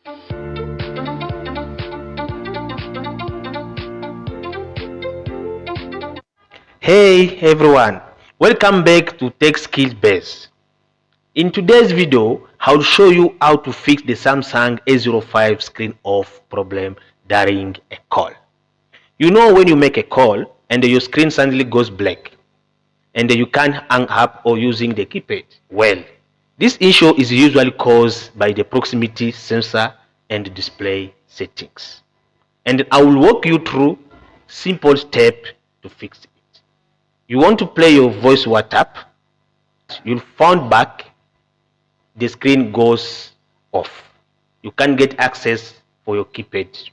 Hey everyone, welcome back to Tech Skill Base. In today's video, I'll show you how to fix the Samsung A05 screen off problem during a call. You know when you make a call and your screen suddenly goes black and you can't hang up or using the keypad. Well, this issue is usually caused by the proximity sensor and display settings. And I will walk you through simple steps to fix it. You want to play your voice WhatsApp, you'll find back the screen goes off. You can't get access for your keypad.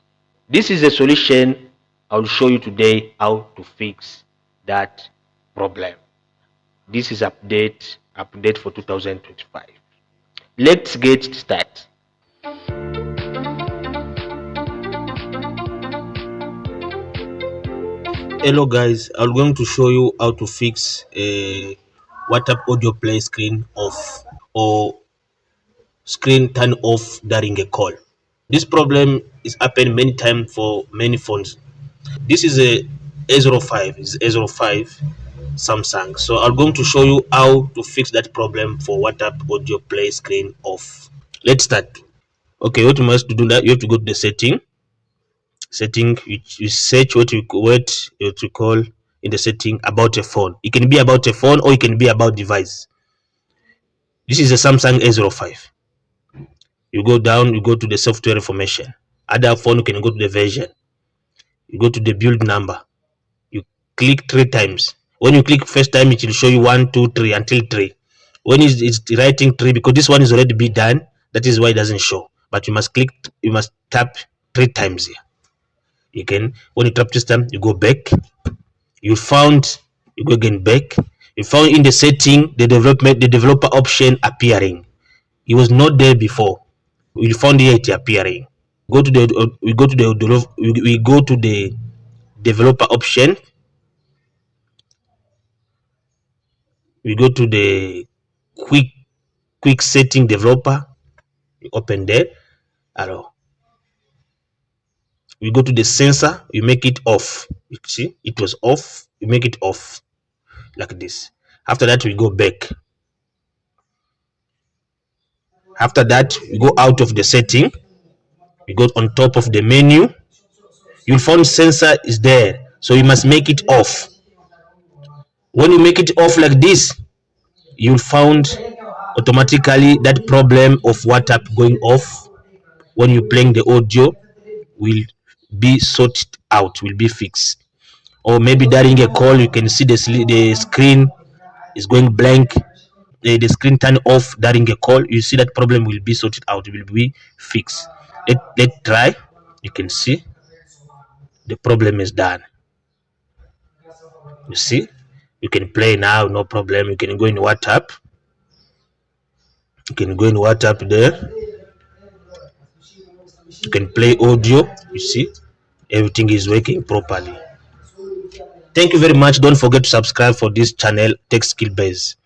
This is a solution I'll show you today how to fix that problem. This is update for 2025. Let's get started. Hello guys, I'm going to show you how to fix a WhatsApp audio play screen off or screen turn off during a call. This problem is happened many times for many phones. This is a A05, is A05 Samsung. So I'm going to show you how to fix that problem for WhatsApp audio play screen off. Let's start. Okay, what you must do that, you have to go to the setting, you search what you call in the setting about a phone. It can be about a phone or it can be about device. This is a Samsung A05. You go down, you go to the software information. Other phone, you can go to the version, you go to the build number, you click 3 times. When you click first time, it will show you 1 2 3 until 3. When it's writing 3, because this one is already be done, that is why it doesn't show. But you must tap 3 times here. Again, when you tap this time, you go back, you go again back, you found in the setting the developer option appearing. It was not there before. We found it appearing. We go to the developer option. We go to the quick setting developer. We open there. Hello. We go to the sensor, we make it off. You see, it was off, we make it off like this. After that, we go back. After that, we go out of the setting, we go on top of the menu. You'll find sensor is there, so you must make it off. When you make it off like this, you'll find automatically that problem of WhatsApp going off when you're playing the audio will be sorted out, will be fixed. Or maybe during a call, you can see the screen is going blank, the screen turn off during a call. You see that problem will be sorted out, will be fixed. Let's try. You can see the problem is done. You see, you can play now, no problem. You can go in WhatsApp. You can go in WhatsApp there. You can play audio. You see, everything is working properly. Thank you very much. Don't forget to subscribe for this channel, Tech Skill Base.